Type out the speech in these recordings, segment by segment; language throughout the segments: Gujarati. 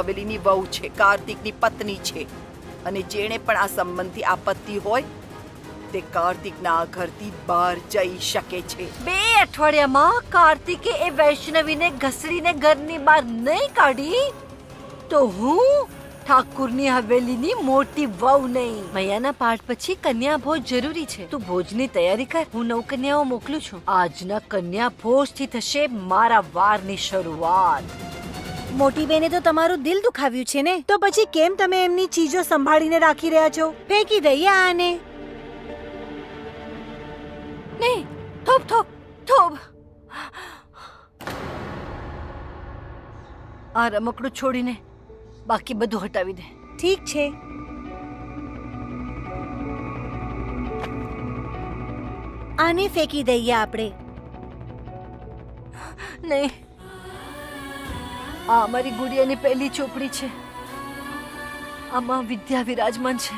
હવેલીની વહુ છે, કાર્તિકની પત્ની છે, અને જેણે પણ આ સંબંધથી આપત્તિ હોય તે કાર્તિકના આ ઘરથી બહાર જઈ શકે છે. 2 અઠવાડિયામાં કાર્તિકે એ વૈષ્ણવીને ઘસડીને ઘરની બહાર નહીં કાઢી તો હું ઠાકુરની હવેલીની મોટી વહુ નહીં. મૈયાના પાઠ પછી કન્યા ભોજ જરૂરી છે. તું ભોજની તૈયારી કર. હું 9 કન્યાઓ મોકલું છું. આજના કન્યા ભોજથી થશે મારા વારની શરૂઆત. મોટી બેને તો તમારું દિલ દુખાવ્યું છે ને, તો પછી કેમ તમે એમની ચીજો સંભાળીને રાખી રહ્યા છો? ફેંકી દઈએ આને. નહીં, થોપ થોપ થોપ. આ રમકડું છોડીને બાકી બધું હટાવી દે. ઠીક છે. આને ફેંકી દઈએ આપણે. નહીં, આ અમારી ગુડિયાની પહેલી ચોપડી છે. આમાં વિદ્યા વિરાજમાન છે.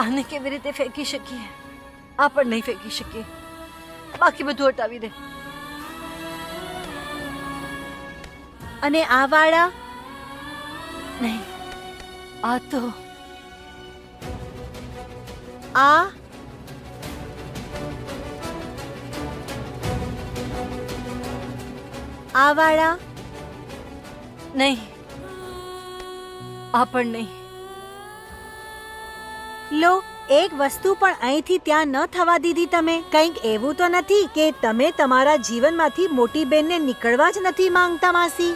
આને કેવી રીતે ફેંકી શકીએ? આ પણ નહીં ફેંકી શકીએ. બાકી બધું હટાવી દે. અને આ વાળા? નહીં, આ તો આ વાળા? નહીં, આ પણ નહીં. લો, એક વસ્તુ પણ અહીંથી ત્યાં ન થવા દીધી તમે. કંઈક એવું તો નથી કે તમે તમારા જીવનમાંથી મોટી બેનને નીકળવા જ નથી માંગતા માસી?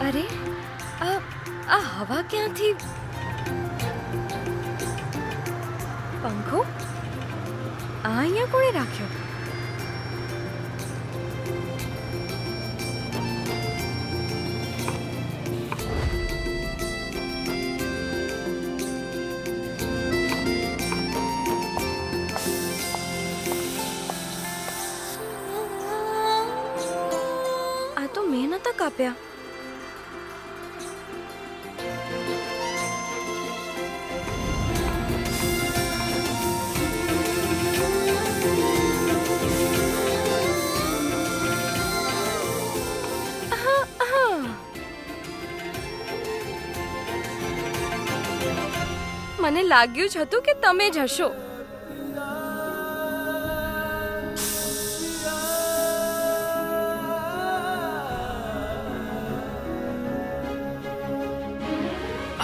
અરે આ હવા ક્યાંથી? પંખો આ અહીંયા કોણે રાખ્યો? આ તો મેં નતા કાપ્યા. મને લાગ્યું જ હતું કે તમે જ હશો.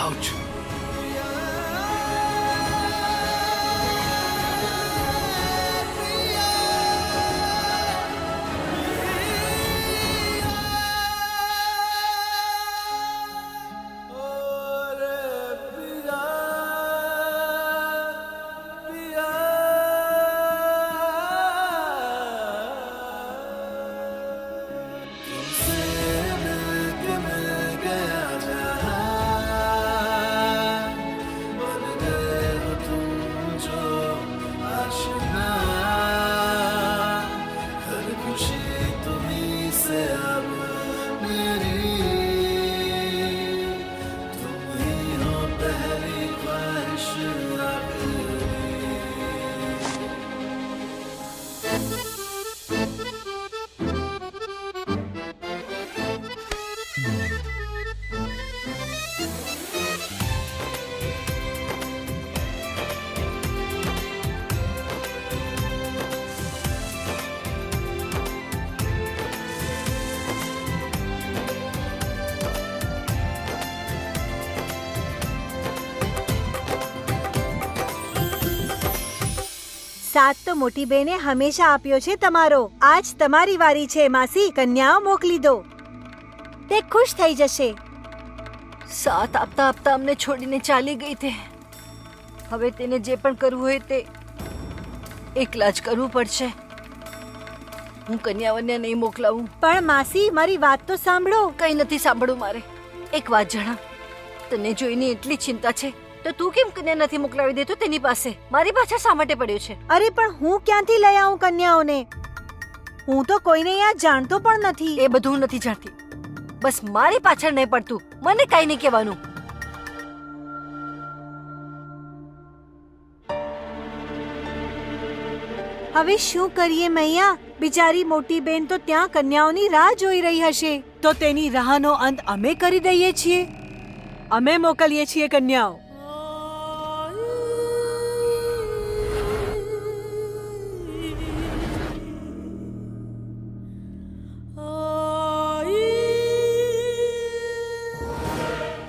Ouch. સાથ તો મોટી બેને હંમેશા આપ્યો છે તમારો. આજ તમારી વારી છે માસી. કન્યાઓ મોકલી દો. તે ખુશ થઈ જશે. સાથ આપતા આપતા અમને છોડીને ચાલી ગઈ તે. હવે તેને જે પણ કરવું હોય તે એકલા જ કરવું પડશે. હું કન્યા વન્યા નહીં મોકલાવું. પણ માસી, મારી વાત તો સાંભળો. કઈ નથી સાંભળવું મારે. એક વાત જણાવ, તને જોઈને એટલી ચિંતા છે તો તું કેમ કન્યા નથી મોકલાવી દેતો તેની પાસે? મારી પાછળ શા માટે પડ્યો છે? અરે પણ હું ક્યાંથી લઈ આવું કન્યાઓને? હું તો કોઈને અહીંયા જાણતો પણ નથી. એ બધું હું નથી જાણતી. બસ મારી પાછળ નહીં પડતું. મને કઈ નહીં કહેવાનું. હવે શું કરીએ મૈયા? બિચારી મોટી બેન તો ત્યાં કન્યાઓની રાહ જોઈ રહી હશે. તો તેની રાહનો અંત અમે કરી દઈએ છીએ. અમે મોકલીએ છીએ કન્યાઓ.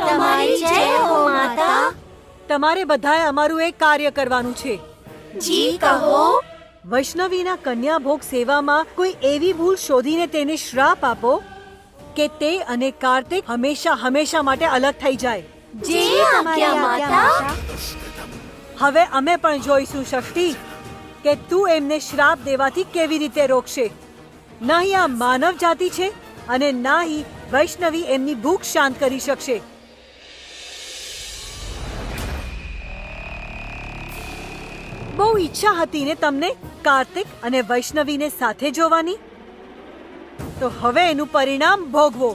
તમારી જય હો માતા. તમારે બધાએ અમારું એક કાર્ય કરવાનું છે. જી કહો. વૈષ્ણવીના કન્યા ભોગ સેવામાં કોઈ એવી ભૂલ શોધીને તેને શ્રાપ આપો કે તે અને કાર્તિક હંમેશા હંમેશા માટે અલગ થઈ જાય. જી આજ્ઞા માતા. હવે અમે પણ જોઈશું ષષ્ઠી કે તું એમને શ્રાપ દેવાથી કેવી રીતે રોકશે. નહીં આ માનવ જાતિ છે અને ના હી વૈષ્ણવી એમની ભૂખ શાંત કરી શકશે. બહુ ઈચ્છા હતી ને તમને કાર્તિક અને વૈષ્ણવીને સાથે જોવાની, તો હવે એનું પરિણામ ભોગવો.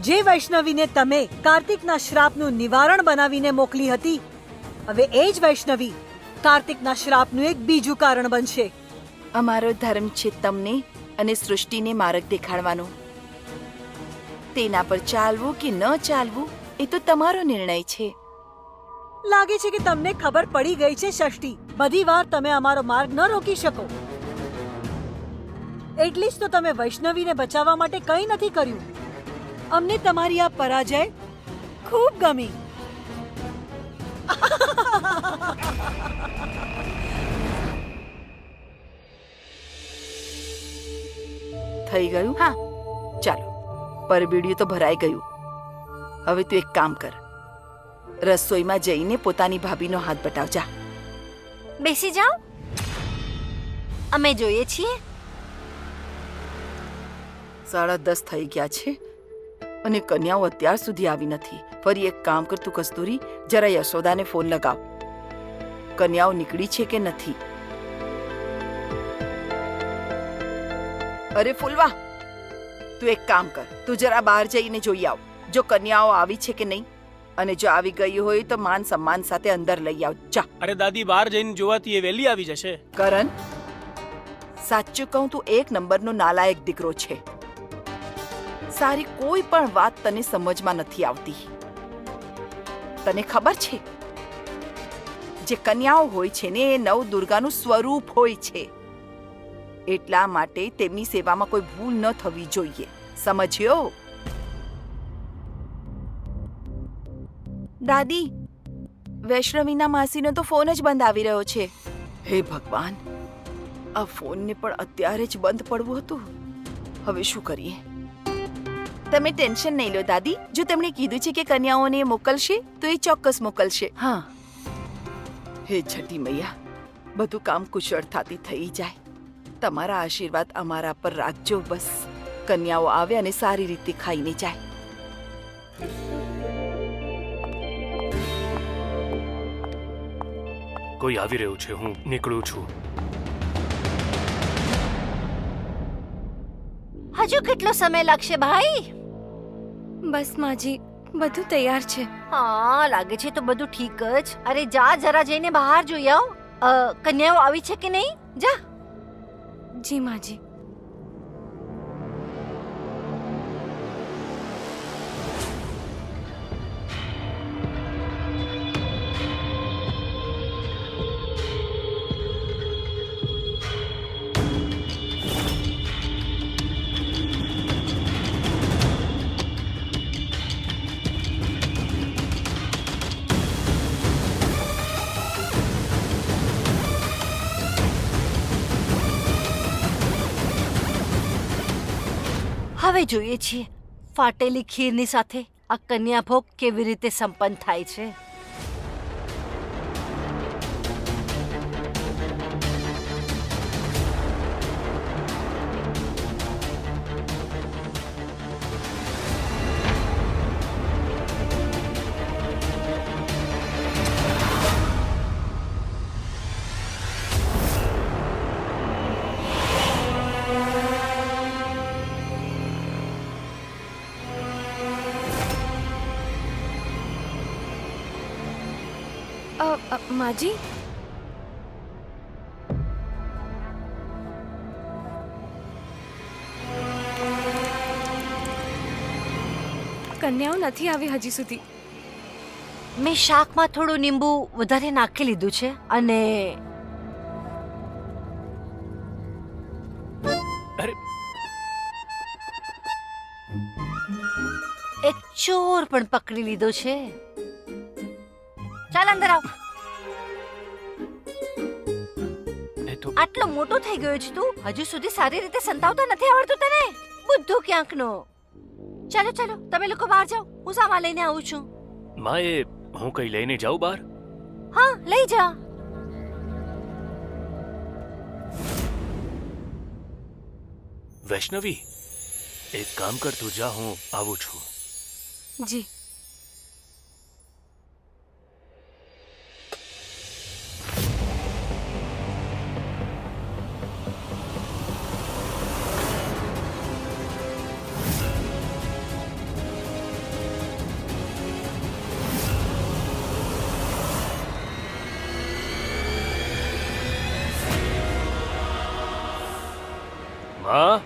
જે વૈષ્ણવીને તમે કાર્તિકના શ્રાપનું નિવારણ બનાવીને મોકલી હતી, હવે એ જ વૈષ્ણવી કાર્તિકના શ્રાપનું એક બીજું કારણ બનશે. અમારો ધર્મ છે તમને અને સૃષ્ટિને માર્ગ દેખાડવાનો. તેના પર ચાલવું કે ન ચાલવું એ તો તમારો નિર્ણય છે. લાગે છે કે તમને ખબર પડી ગઈ છે ષષ્ઠી. બધી વાર તમે અમારો માર્ગ ન રોકી શકો, એટલી જ તો તમે વૈષ્ણવીને બચાવવા માટે કંઈ નથી કર્યું. અમને તમારી આ પરાજય ખૂબ ગમી. થઈ ગયું? હા. ચાલો, પરબીડિયું તો ભરાઈ ગયું. હવે તું એક કામ કર, રસોઈમાં જઈને પોતાની ભાભીનો હાથ બટાવ જા. બેસી જાઓ, અમે જોઈએ છીએ. 10:30 થઈ ગયા છે અને કન્યાઓ અત્યાર સુધી આવી નથી. ફરી એક કામ કર તું કસ્તુરી, જરા યશોદાને ફોન લગાવ. કન્યાઓ નીકળી છે કે નથી? અરે ફૂલવા, તું એક કામ કર, તું જરા બહાર જઈને જોઈ આવ જો કન્યાઓ આવી છે કે નહીં, અને જો આવી ગઈ હોય તો માન સન્માન સાથે અંદર લઈ આવ. જા. અરે દાદી, બહાર જઈને જોવાથી એ વહેલી આવી જશે. કરણ, સાચું કહું તું એક નંબરનો નાલાયક દીકરો છે. સારી કોઈ પણ વાત તને સમજમાં નથી આવતી. તને ખબર છે, જે કન્યાઓ હોય છે ને એ નવ દુર્ગાનું સ્વરૂપ હોય છે. એટલા માટે તેમની સેવામાં કોઈ ભૂલ ન થવી જોઈએ, સમજ્યો? દાદી, વૈષ્ણવીના માસીનો તો ફોન જ બંધ આવી રહ્યો છે. હે ભગવાન, આ ફોનને પણ અત્યારે જ બંધ પડવું હતું. હવે શું કરીએ? તમે ટેન્શન નહીં લો દાદી, જો તેમણે કીધું છે કે કન્યાઓને મોકલશે તો એ ચોક્કસ મોકલશે. હા. હે છઠ્ઠી મૈયા, બધું કામ કુશળતાથી થઈ જાય. તમારા આશીર્વાદ અમારા પર રાખજો. બસ કન્યાઓ આવે અને સારી રીતે ખાઈને જાય. કોઈ આવી રહ્યું છે, હું નીકળું છું. હજુ કેટલો સમય લાગશે ભાઈ? બસ માજી, બધું તૈયાર છે. હા, લાગે છે તો બધું ઠીક જ. અરે જા, જરા જઈને બહાર જોઈ આવ. કન્યાઓ આવી છે કે નહીં? જા. જી માજી. હવે જોઈએ છીએ ફાટેલી ખીરની સાથે આ કન્યા ભોગ કેવી રીતે સંપન્ન થાય છે. માજી, કન્યાઓ નથી આવી હજી સુધી. મેં શાકમાં થોડું લીંબુ વધારે નાખી લીધું છે અને અરે એક ચોર પણ પકડી લીધો છે. ચાલ અંદર આવ. એ તો આટલો મોટો થઈ ગયો છે તું, હજુ સુધી સારી રીતે સંતાવતા નથી આવડતું તને? બુદ્ધુ ક્યાંકનો. ચાલો ચાલો તમે લોકો બહાર જાઓ, હું સામાન લઈને આવું છું. માં એ હું કઈ લઈને જાઉં બહાર? હા લઈ જા. વૈષ્ણવી એક કામ કર, તું જા, હું આવું છું. જી. માં,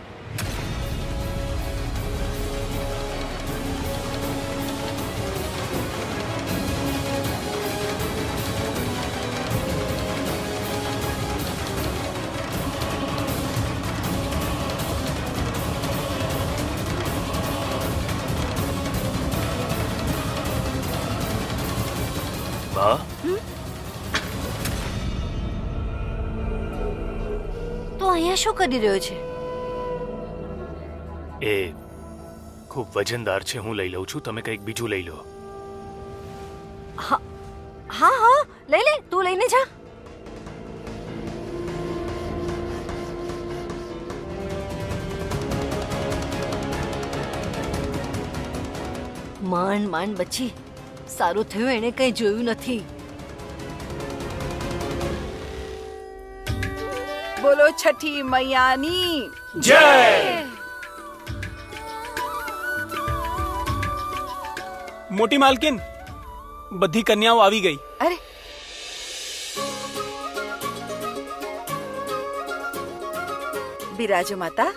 માં, તો અહીંયા શું કરી રહ્યો છે? એ ખૂબ વજનદાર છે, હું લઈ લઉં છું, તમે કંઈક બીજું લઈ લો. હા હા લઈ લે, તું લઈને જા. માંડ માંડ બચી, સારું થયું એને કંઈ જોયું નથી. બોલો છઠ્ઠી મૈયાની. જય. મોટી માલકિન, બધી કન્યાઓ આવી ગઈ. અરે બિરાજો માતા.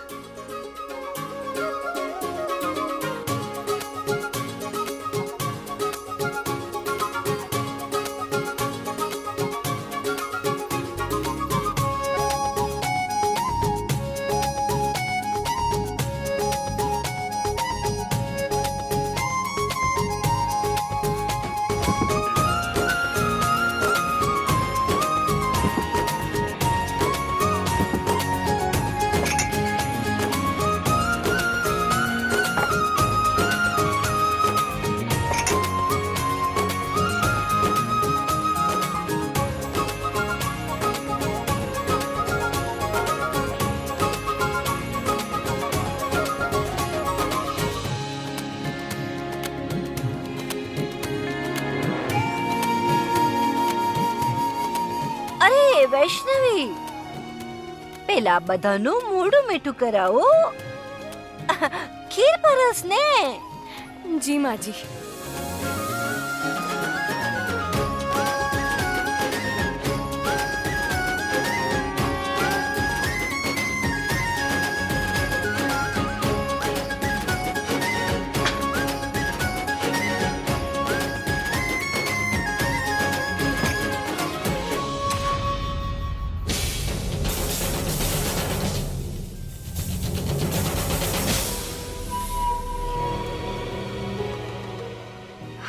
અરે વૈષ્ણવી, પેલા બધાનું મોઢું મીઠું કરાવો. ખીર પરસ ને. જી માજી.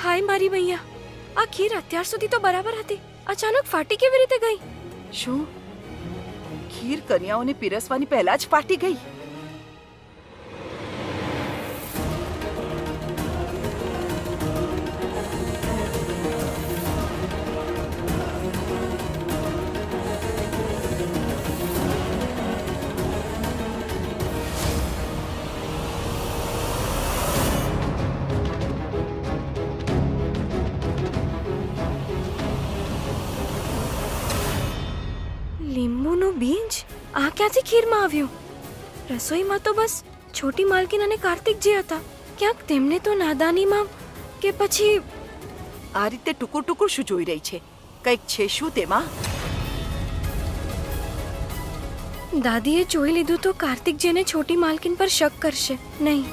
હાય મારી મૈયા, આ ખીર અત્યાર સુધી તો બરાબર હતી, અચાનક ફાટી કેવી રીતે ગઈ? શું ખીર કન્યાઓને પીરસવાની પહેલા જ ફાટી ગઈ? લીંબુનું બીજ આ ક્યાંથી ખીરમાં આવ્યું? રસોઈમાં તો બસ છોટી માલકીન અને કાર્તિક જે હતા, ક્યાંક તેમને તો નાદાનીમાં કે પછી આ રીતે ટુકુર ટુકુર શું જોઈ રહી છે? કંઈક છે શું તેમાં? દાદીએ જોઈ લીધું તો કાર્તિક જેને છોટી માલકીન પર શક કરશે નહીં.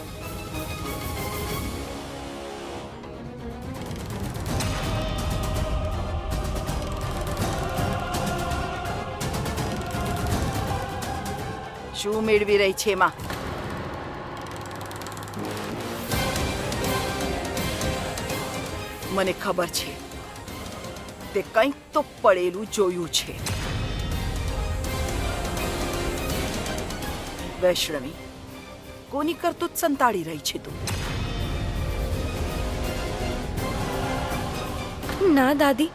શું મેળવી રહી છે એમાં? મને ખબર છે તે કંઈક તો પડેલું જોયું છે. વૈષ્ણવી, કોની કરતૂત સંતાડી રહી છે તું? ના દાદી,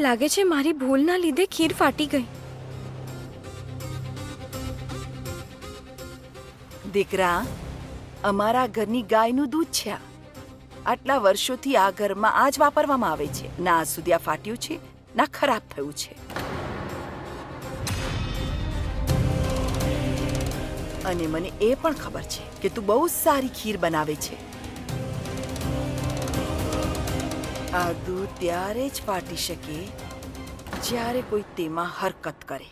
લાગે છે મારી ભૂલના લીધે ખીર ફાટી ગઈ. દીકરા, અમારા ઘરની ગાયનું દૂધ છે આ. આટલા વર્ષોથી આ ઘરમાં આ જ વાપરવામાં આવે છે. ના આજ સુધી આ ફાટ્યું છે, ના ખરાબ થયું છે. અને મને એ પણ ખબર છે કે તું બહુ સારી ખીર બનાવે છે. આ દૂધ ત્યારે જ ફાટી શકે જ્યારે કોઈ તેમાં હરકત કરે.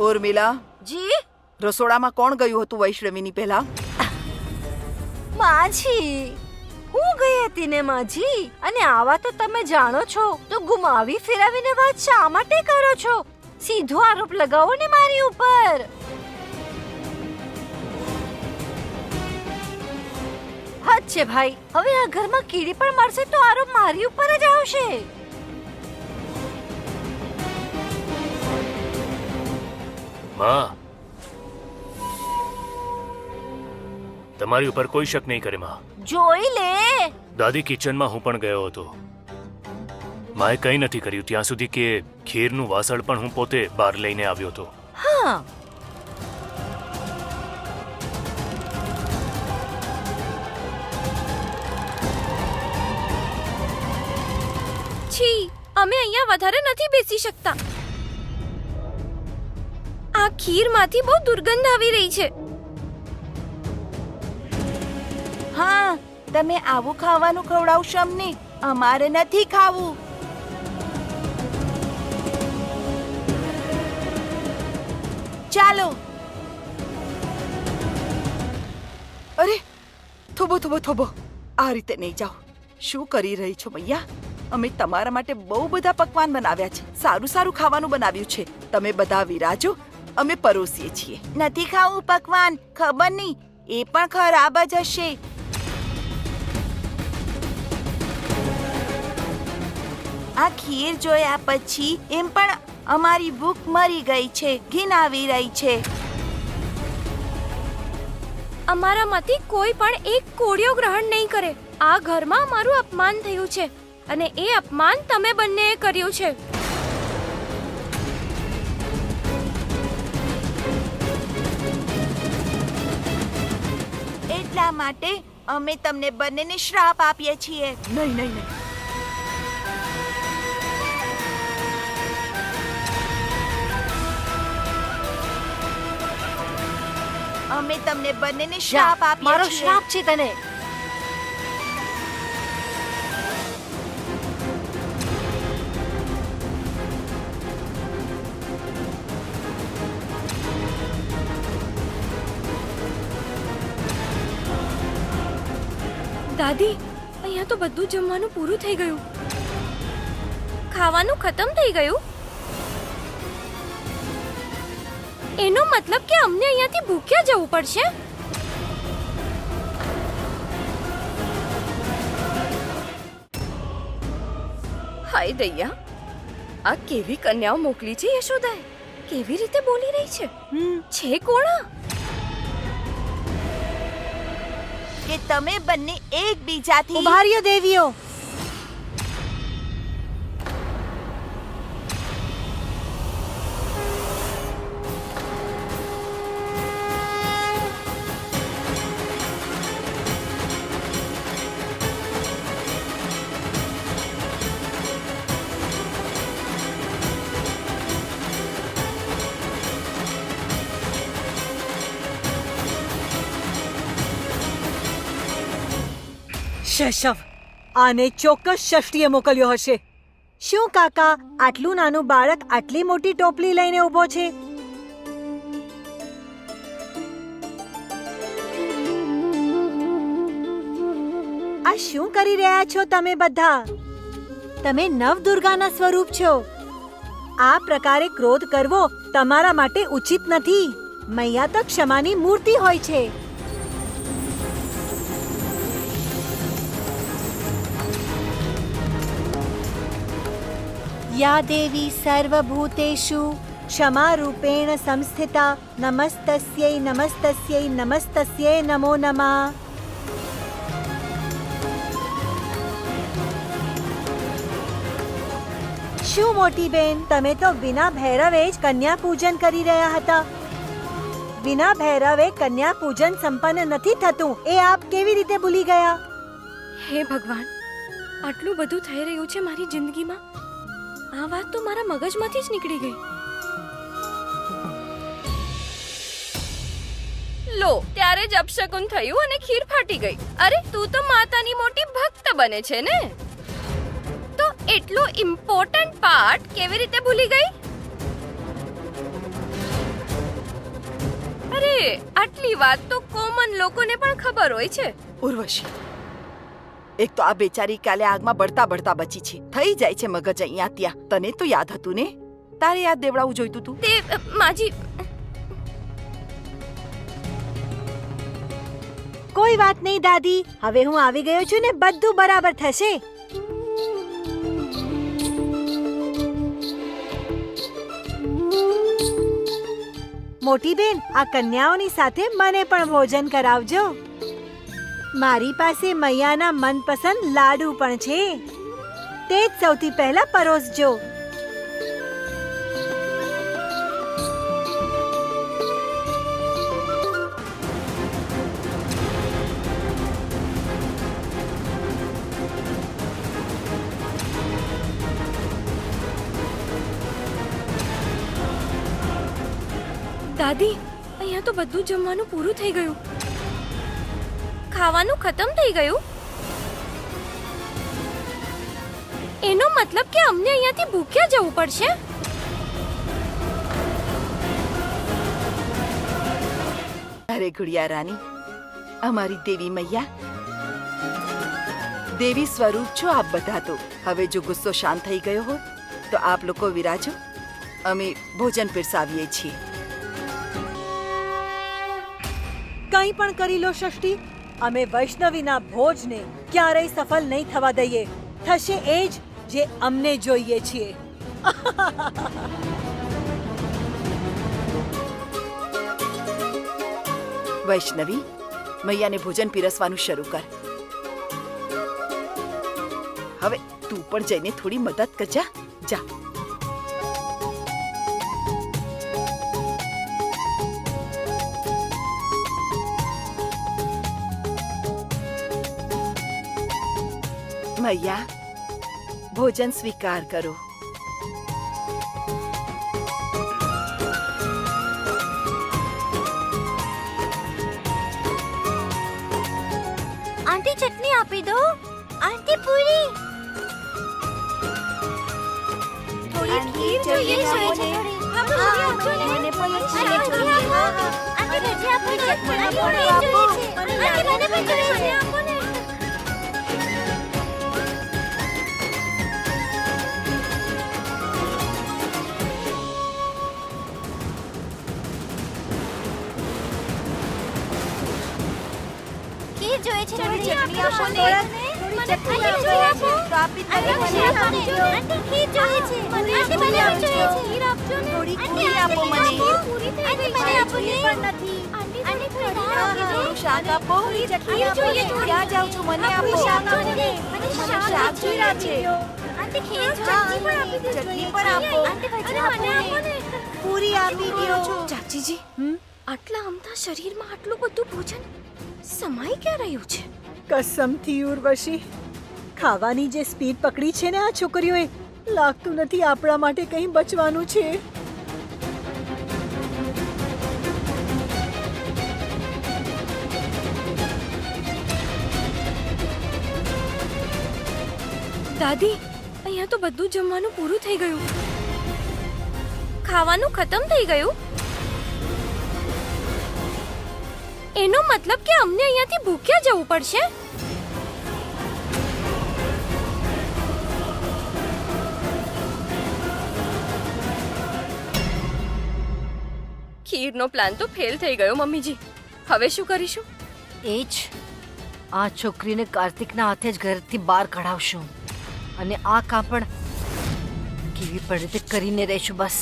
ઉર્મિલા, જી રસોડામાં કોણ ગયું હતું વૈષ્ણવીની પહેલા? માજી, હું ગઈ હતી ને માજી. અને આવા તો તમે જાણો છો, તો ગુમાવી ફેરવીને વાત શા માટે કરો છો? સીધો આરોપ લગાવો ને મારી ઉપર. હદ છે ભાઈ, હવે આ ઘરમાં કીડી પણ મળશે તો આરોપ મારી ઉપર જ આવશે. માં, તમારી ઉપર કોઈ શક નહીં કરે માં. જોઈ લે. દાદી, કિચનમાં હું પણ ગયો હતો. માએ કંઈ નથી કર્યું ત્યાં સુધી કે ખીરનું વાસણ પણ હું પોતે બહાર લઈને આવ્યો હતો. હા, છી, અમે અહીંયા વધારે નથી બેસી શકતા. આ ખીરમાંથી બહુ દુર્ગંધ આવી રહી છે. હા, તમે આવું ખાવાનું ખવડાવશો અમને? અમારે નથી ખાવું. ચાલો. અરે, થોભો થોભો થોભો, આ રીતે નહીં જાઓ. શું કરી રહી છો મૈયા? અમે તમારા માટે બહુ બધા પકવાન બનાવ્યા છે. સારું સારું ખાવાનું બનાવ્યું છે. તમે બધા વિરાજો, અમે પરોસીએ છીએ. નથી ખાવું પકવાન? ખબર નહીં, એ પણ ખરાબ જ હશે. આ ખીર જોયા પછી એમ પણ અમારી ભૂખ મરી ગઈ છે. ઘીન આવી રહી છે. અમારામાંથી કોઈ પણ એક કોળિયો ગ્રહણ નહીં કરે. આ ઘરમાં મારું અપમાન થયું છે અને એ અપમાન તમે બંનેએ કર્યું છે. એટલા માટે અમે તમને બંનેને શ્રાપ આપીએ છીએ. નહીં નહીં નહીં. અમે તમને બંનેને શ્રાપ આપીએ મારો છીએ. શ્રાપ છે તને. દાદી, અહીંયા તો બધું જમવાનું પૂરું થઈ ગયું. ખાવાનું ખતમ થઈ ગયું. એનો મતલબ કે અમને અહીંયાથી ભૂખ્યા જવું પડશે. હાય દૈયા, આ કેવી કન્યાઓ મોકલી છે યશોદાએ. કેવી રીતે બોલી રહી છે. છે કોણ? કે તમે બંને એકબીજાથી ઉભા રહ્યો દેવીઓ. શશવ, આને ચોક્કસ ષષ્ઠીએ મોકલ્યો હશે. શું કાકા, આટલું નાનું બાળક આટલી મોટી ટોપલી લઈને ઊભો છે? આ શું કરી રહ્યા છો તમે બધા? તમે નવદુર્ગાના સ્વરૂપ છો. આ પ્રકારે ક્રોધ કરવો તમારા માટે ઉચિત નથી. મૈયા તો ક્ષમાની મૂર્તિ હોય છે. યા દેવી સર્વભૂતેષુ ક્ષમારૂપેણ સંસ્થિતા નમસ્તસ્યૈ નમસ્તસ્યૈ નમસ્તસ્યૈ નમો નમઃ. શું મોટી બેન, તમે તો વિના ભૈરવે જ કન્યા પૂજન કરી રહ્યા હતા. વિના ભૈરવે કન્યા પૂજન સંપન્ન નથી થતું એ આપ કેવી રીતે ભૂલી ગયા? હે ભગવાન, આટલું બધું થઈ રહ્યું છે મારી જિંદગીમાં. આ વાત તો મારા મગજમાંથી જ નીકળી ગઈ. લો, ત્યારે જ અપશકુન થયું અને ખીર ફાટી ગઈ. અરે, તું તો માતાની મોટી ભક્ત બને છે ને, તો એટલો ઇમ્પોર્ટન્ટ પાર્ટ કેવી રીતે ભૂલી ગઈ? અરે, આટલી વાત તો કોમન લોકોને પણ ખબર હોય છે. ઉર્વશી, એક તો આ બેચારી કાલે આગમાં બળતા બળતા બચી છે. થઈ જાય છે મગજ અહીંયા ત્યાં. તને તો યાદ હતું ને, તારે યાદ દેવડાવવું જોઈતું તું. તે માજી, કોઈ વાત નહીં દાદી, હવે હું આવી ગયો છું ને બધું બરાબર થશે. મોટી બેન, આ કન્યાઓની સાથે મને પણ ભોજન કરાવજો. મારી પાસે મૈયાના મનપસંદ લાડુ પણ છે, તે જ સૌથી પહેલા પરોસજો. દાદી, અહીંયા તો બધું જમવાનું પૂરું થઈ ગયું. ખાવાનું ખતમ થઈ ગયું. એનો મતલબ કે અમને અહીંયાથી ભૂખ્યા જવું પડશે. અરે ગુડિયા રાની, અમારી દેવી મૈયા, દેવી સ્વરૂપ છો આપ બધા. તો હવે જો ગુસ્સો શાંત થઈ ગયો હોય તો આપ લોકો વિરાજો, અમે ભોજન પીરસાવીએ છીએ. કંઈ પણ કરી લો ષષ્ઠી, અમે વૈષ્ણવીના ભોજને ક્યારેય સફળ નહીં થવા દઈએ. થશે એ જ જે અમને જોઈએ છીએ. વૈષ્ણવી, મૈયાને ભોજન પીરસવાનું શરૂ કર. હવે તું પણ જઈને થોડી મદદ કરજા. જા. મૈયા, ભોજન સ્વીકાર કરો. આંટી, ચટણી આપી દો. આંટી, પૂરી. થોડી ખીર જોઈએ છે. હા, પૂરી આપજો ને. મને પણ પૂરી આપો. આંટી, ભજીયા આપો ને. મને પૂરી આપો. આંટી, મને પણ જોઈએ છે. આપો ને. ખીર જોઈએ છે. થોડી ચટણી આપો ને. મને ચટણી જોઈએ છે. તો આપી દો. આંટી, ખીર જોઈએ છે. આંટી, મને પણ જોઈએ છે. ખીર આપજો ને. થોડી પૂરી આપો મને. પૂરી થઈ ગઈ છે. પૂરી પણ નથી. આંટી, થોડી આપો. શાક આપો. ચટણી જોઈએ. ક્યાં જાવ છો? મને આપો. શાક આપો ને. મને શાક જોઈએ છે. આંટી, ખીર ચટણી પણ આપી દો. ચટણી પણ આપો. આંટી, ભજીયા આપો ને. પૂરી આપી દો. ચાચીજી, આટલા અમથા શરીરમાં આટલું બધું ભોજન સમાઈ ક્યાં રહ્યું છે? કસમથી ઉર્વશી, ખાવાની જે સ્પીડ પકડી છે ને આ છોકરીઓએ, લાગતું નથી આપણા માટે કંઈ બચવાનું છે. દાદી, અહીંયા તો બધું જમવાનું પૂરું થઈ ગયું. ખાવાનું ખતમ થઈ ગયું. એનો મતલબ કે અમને અહીંયાથી ભૂખ્યા જવું પડશે. ખીરનો પ્લાન તો ફેલ થઈ ગયો મમ્મીજી. હવે શું કરીશું? એ જ આ છોકરીને કાર્તિકના હાથે જ ઘરથી બહાર કઢાવશું અને આ કામ પણ કેવી પણ રીતે કરીને રહીશું બસ.